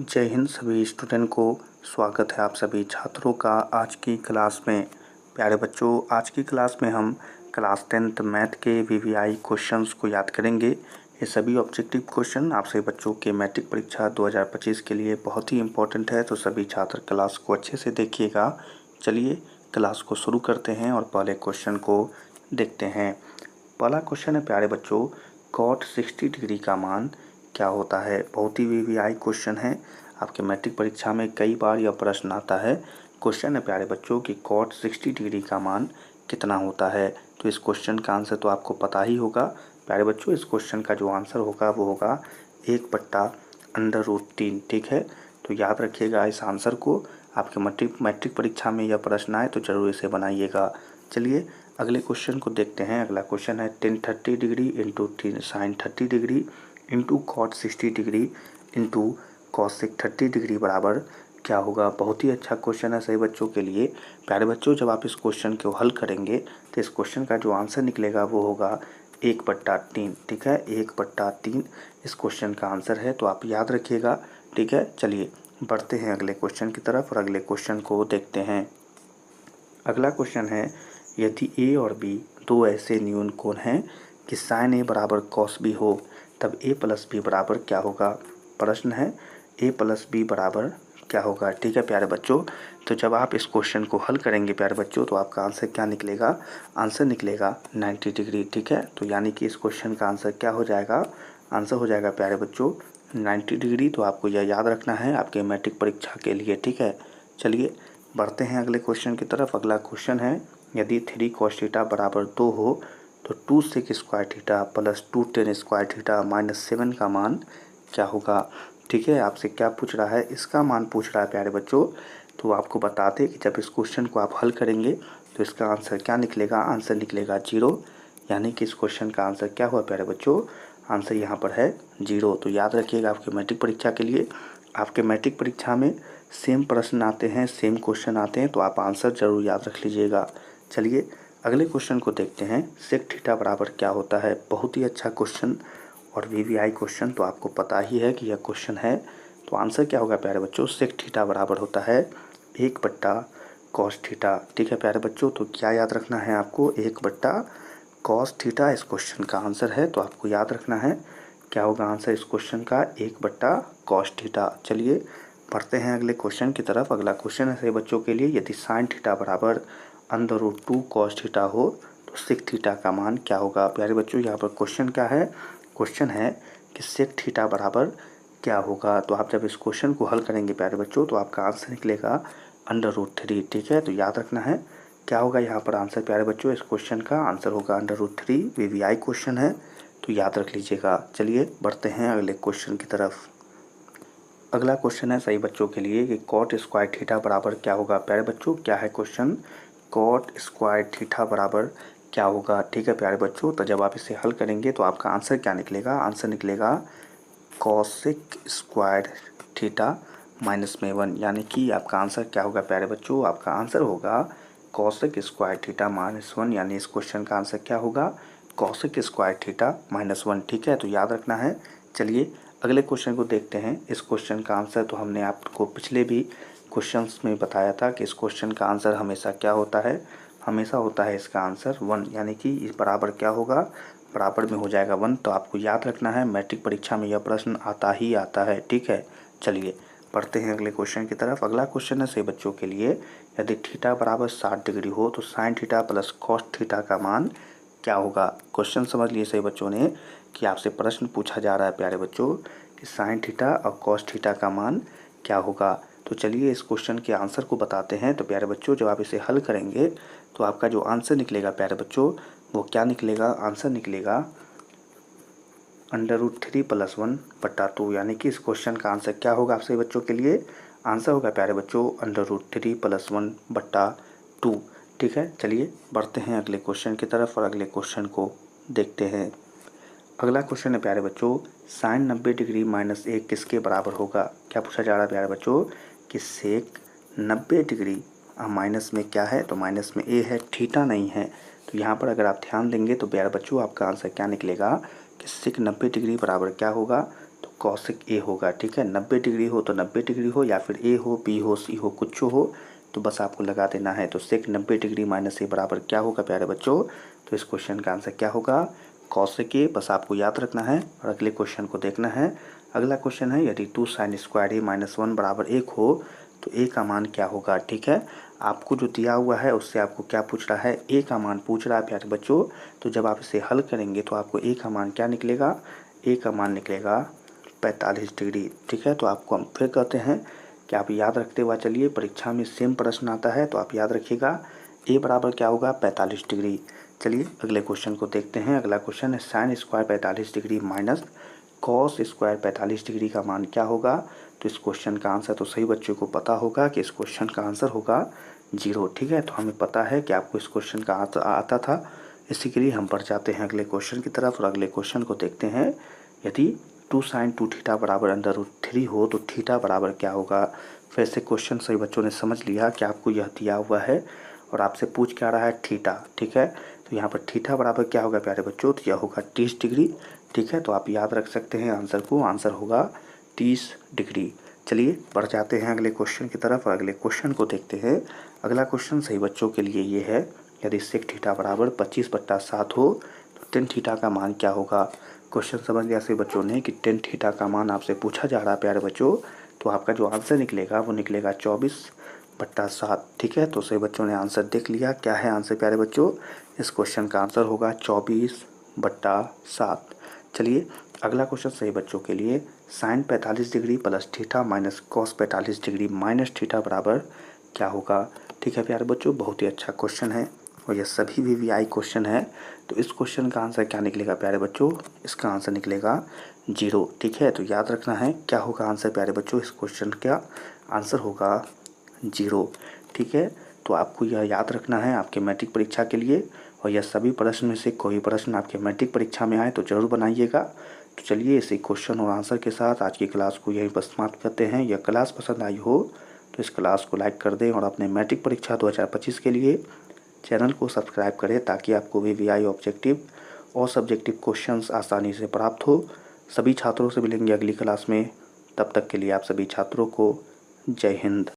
जय हिंद सभी स्टूडेंट को। स्वागत है आप सभी छात्रों का आज की क्लास में। प्यारे बच्चों, आज की क्लास में हम क्लास 10th मैथ के वीवीआई क्वेश्चंस को याद करेंगे। ये सभी ऑब्जेक्टिव क्वेश्चन आप सभी बच्चों के मैट्रिक परीक्षा 2025 के लिए बहुत ही इम्पोर्टेंट है, तो सभी छात्र क्लास को अच्छे से देखिएगा। चलिए क्लास को शुरू करते हैं और पहले क्वेश्चन को देखते हैं। पहला क्वेश्चन है प्यारे बच्चों, cot 60 डिग्री का मान क्या होता है। बहुत ही वीवीआई क्वेश्चन है, आपके मैट्रिक परीक्षा में कई बार यह प्रश्न आता है। क्वेश्चन है प्यारे बच्चों कि cot 60 डिग्री का मान कितना होता है। तो इस क्वेश्चन का आंसर तो आपको पता ही होगा प्यारे बच्चों। इस क्वेश्चन का जो आंसर होगा वो होगा 1/√3। ठीक है, तो याद रखिएगा इस आंसर को। आपके मैट्रिक परीक्षा में यह प्रश्न आए तो जरूर इसे बनाइएगा। चलिए अगले क्वेश्चन को देखते हैं। अगला क्वेश्चन है tan 30 degree into sin 30 degree into cot 60 degree into cosec 30 degree बराबर क्या होगा। बहुत ही अच्छा क्वेश्चन है सही बच्चों के लिए। प्यारे बच्चों, जब आप इस क्वेश्चन को हल करेंगे तो इस क्वेश्चन का जो आंसर निकलेगा वो होगा 1/3। ठीक है, 1/3 इस क्वेश्चन का आंसर है, तो आप याद रखिएगा। ठीक है, चलिए बढ़ते हैं अगले क्वेश्चन की तरफ और अगले क्वेश्चन को देखते हैं। अगला क्वेश्चन है, यदि a और b दो ऐसे न्यून कोण हैं कि sin a बराबर cos b हो, तब a प्लस b बराबर क्या होगा। प्रश्न है a प्लस b बराबर क्या होगा। ठीक है प्यारे बच्चों, तो जब आप इस क्वेश्चन को हल करेंगे प्यारे बच्चों तो आपका आंसर क्या निकलेगा। आंसर निकलेगा 90 डिग्री। ठीक है, तो यानी कि इस क्वेश्चन का आंसर क्या हो जाएगा। आंसर हो जाएगा प्यारे बच्चों 90 डिग्री। तो आपको यह याद रखना है आपके मैट्रिक परीक्षा के लिए। ठीक है, चलिए बढ़ते हैं अगले क्वेश्चन की तरफ। अगला क्वेश्चन है, यदि 3 cos थीटा बराबर 2 हो तो 2 sec square theta plus 2 tan square theta minus 7 का मान क्या होगा। ठीक है, आपसे क्या पूछ रहा है, इसका मान पूछ रहा है प्यारे बच्चों। तो आपको बताते कि जब इस क्वेश्चन को आप हल करेंगे तो इसका आंसर क्या निकलेगा। आंसर निकलेगा 0, यानी कि इस क्वेश्चन का आंसर क्या हुआ प्यारे बच्चों। आंसर यहाँ पर है 0। तो याद रखिएगा आपके मैट्रिक परीक्षा के लिए, आपके मैट्रिक परीक्षा में सेम प्रश्न आते हैं, सेम क्वेश्चन आते हैं, तो आप आंसर ज़रूर याद रख लीजिएगा। चलिए अगले क्वेश्चन को देखते हैं। सेक थीटा बराबर क्या होता है। बहुत ही अच्छा क्वेश्चन और वीवीआई क्वेश्चन, तो आपको पता ही है कि यह क्वेश्चन है। तो आंसर क्या होगा प्यारे बच्चों, सेक थीटा बराबर होता है 1/cos थीटा। ठीक है प्यारे बच्चों, तो क्या याद रखना है आपको, 1/cos थीटा इस क्वेश्चन का आंसर है। तो आपको याद रखना है क्या होगा आंसर इस क्वेश्चन का, 1/cos थीटा। चलिए बढ़ते हैं अगले क्वेश्चन की तरफ। अगला क्वेश्चन है सभी बच्चों के लिए, यदि sin थीटा बराबर √2 cos थीटा हो तो sec थीटा का मान क्या होगा। प्यारे बच्चों, यहाँ पर क्वेश्चन क्या है, क्वेश्चन है कि sec थीटा बराबर क्या होगा। तो आप जब इस क्वेश्चन को हल करेंगे प्यारे बच्चों तो आपका आंसर निकलेगा √3। ठीक है, तो याद रखना है क्या होगा यहाँ पर आंसर प्यारे बच्चों। इस क्वेश्चन का आंसर होगा √3। वीवीआई क्वेश्चन है, तो याद रख लीजिएगा। चलिए बढ़ते हैं अगले क्वेश्चन की तरफ। अगला क्वेश्चन है सही बच्चों के लिए कि cot स्क्वायर थीटा बराबर क्या होगा। प्यारे बच्चों क्या है क्वेश्चन, cot स्क्वायर थीटा बराबर क्या होगा। ठीक है प्यारे बच्चों, तो जब आप इसे हल करेंगे तो आपका आंसर क्या निकलेगा। आंसर निकलेगा cosec स्क्वायर थीटा माइनस में 1, यानी कि आपका आंसर क्या होगा प्यारे बच्चों। आपका आंसर होगा cosec स्क्वायर थीटा माइनस 1, यानी इस क्वेश्चन का आंसर क्या होगा, cosec स्क्वायर थीटा माइनस 1। ठीक है, तो याद रखना है। चलिए अगले क्वेश्चन को देखते हैं। इस क्वेश्चन का आंसर तो हमने आपको पिछले भी क्वेश्चंस में बताया था कि इस क्वेश्चन का आंसर हमेशा क्या होता है, हमेशा होता है इसका आंसर 1, यानी कि इस बराबर क्या होगा, बराबर में हो जाएगा 1। तो आपको याद रखना है मैट्रिक परीक्षा में यह प्रश्न आता ही आता है। ठीक है, चलिए पढ़ते हैं अगले क्वेश्चन की तरफ। अगला क्वेश्चन है सही बच्चों के लिए, यदि थीटा बराबर 60 डिग्री हो तो sine theta plus cos theta का मान क्या होगा। क्वेश्चन समझ लिए सही बच्चों ने कि आपसे प्रश्न पूछा जा रहा है प्यारे बच्चों कि साइन थीटा और कॉस थीटा का मान क्या होगा। तो चलिए इस क्वेश्चन के आंसर को बताते हैं। तो प्यारे बच्चों जब आप इसे हल करेंगे तो आपका जो आंसर निकलेगा प्यारे बच्चों वो क्या निकलेगा, आंसर निकलेगा √3 + 1/2, यानी कि इस क्वेश्चन का आंसर क्या होगा आप सभी बच्चों के लिए। आंसर होगा प्यारे बच्चों √3 + 1/2। ठीक है, चलिए बढ़ते हैं अगले क्वेश्चन की तरफ और अगले क्वेश्चन को देखते हैं। अगला क्वेश्चन है प्यारे बच्चों, साइन 90 डिग्री माइनस 1 किसके बराबर होगा। क्या पूछा जा रहा है प्यारे बच्चों कि सेक 90 डिग्री माइनस में क्या है, तो माइनस में ए है, थीटा नहीं है। तो यहाँ पर अगर आप ध्यान देंगे तो प्यारे बच्चों आपका आंसर क्या निकलेगा कि सेक 90 डिग्री बराबर क्या होगा, तो कॉसेक ए होगा। ठीक है, 90 डिग्री हो तो 90 डिग्री हो, या फिर ए हो, बी हो, सी हो, कुछ हो, तो बस आपको लगा देना है। तो सेक 90 डिग्री माइनस ए बराबर क्या होगा प्यारे बच्चों? तो इस क्वेश्चन का आंसर क्या होगा? कॉसेक ए। बस आपको याद रखना है और अगले क्वेश्चन को देखना है। अगला क्वेश्चन है, यदि 2 साइन स्क्वायर ए माइनस 1 बराबर 1 हो तो ए का मान क्या होगा? ठीक है, आपको जो दिया हुआ है उससे आपको क्या पूछ रहा है? ए का मान पूछ रहा है प्यारे बच्चों। तो जब आप इसे हल करेंगे तो आपको ए का मान क्या निकलेगा? ए का मान निकलेगा 45 डिग्री। ठीक है, तो आपको हम फिर कहते हैं कि आप याद रखते हुआ चलिए, परीक्षा में सेम प्रश्न आता है तो आप याद रखिएगा ए बराबर क्या होगा? 45 डिग्री। चलिए अगले क्वेश्चन को देखते हैं। अगला क्वेश्चन है, sine square 45 degree minus cos square 45 degree का मान क्या होगा? तो इस क्वेश्चन का आंसर तो सही बच्चों को पता होगा कि इस क्वेश्चन का आंसर होगा 0। ठीक है, तो हमें पता है कि आपको इस क्वेश्चन का आंसर आता था, इसी के लिए हम बढ़ जाते हैं अगले क्वेश्चन की तरफ और अगले क्वेश्चन को देखते हैं। यदि 2 साइन 2 थीटा बराबर √3 हो तो थीटा बराबर क्या होगा? फिर से क्वेश्चन सही बच्चों ने समझ लिया कि आपको यह दिया हुआ है और आपसे पूछ क्या रहा है? थीटा। ठीक है, तो यहाँ पर थीटा बराबर क्या होगा प्यारे बच्चों? तो यह होगा 30 डिग्री। ठीक है, तो आप याद रख सकते हैं आंसर को, आंसर होगा 30 डिग्री। चलिए बढ़ जाते हैं अगले क्वेश्चन की तरफ और अगले क्वेश्चन को देखते हैं। अगला क्वेश्चन सही बच्चों के लिए ये है, यदि सेक थीटा बराबर 25/7 हो तो टेन थीटा का मान क्या होगा? क्वेश्चन समझ लिया सही बच्चों ने कि टेन थीटा का मान आपसे पूछा जा रहा है प्यारे बच्चों, तो आपका जो आंसर निकलेगा वो निकलेगा 24/7। ठीक है, तो सही बच्चों ने आंसर देख लिया। क्या है आंसर प्यारे बच्चों? इस क्वेश्चन का आंसर होगा 24/7। चलिए अगला क्वेश्चन सही बच्चों के लिए, sine 45 degree plus theta minus cos 45 degree minus theta बराबर क्या होगा? ठीक है प्यारे बच्चों, बहुत ही अच्छा क्वेश्चन है और यह सभी VVI क्वेश्चन है। तो इस क्वेश्चन का आंसर क्या निकलेगा प्यारे बच्चों? इसका आंसर निकलेगा 0। ठीक है, तो याद रखना है क्या होगा आंसर प्यारे बच्चों? इस क्वेश्चन का आंसर होगा 0। ठीक है, तो आपको यह याद रखना है आपके मैट्रिक परीक्षा के लिए, और यह सभी प्रश्न में से कोई प्रश्न आपके मैट्रिक परीक्षा में आए तो ज़रूर बनाइएगा। तो चलिए इसी क्वेश्चन और आंसर के साथ आज की क्लास को यहीं पर समाप्त करते हैं। यह क्लास पसंद आई हो तो इस क्लास को लाइक कर दें और अपने मैट्रिक परीक्षा 2025 के लिए चैनल को सब्सक्राइब करें, ताकि आपको VVI ऑब्जेक्टिव और सब्जेक्टिव क्वेश्चंस आसानी से प्राप्त हो। सभी छात्रों से मिलेंगे अगली क्लास में, तब तक के लिए आप सभी छात्रों को जय हिंद।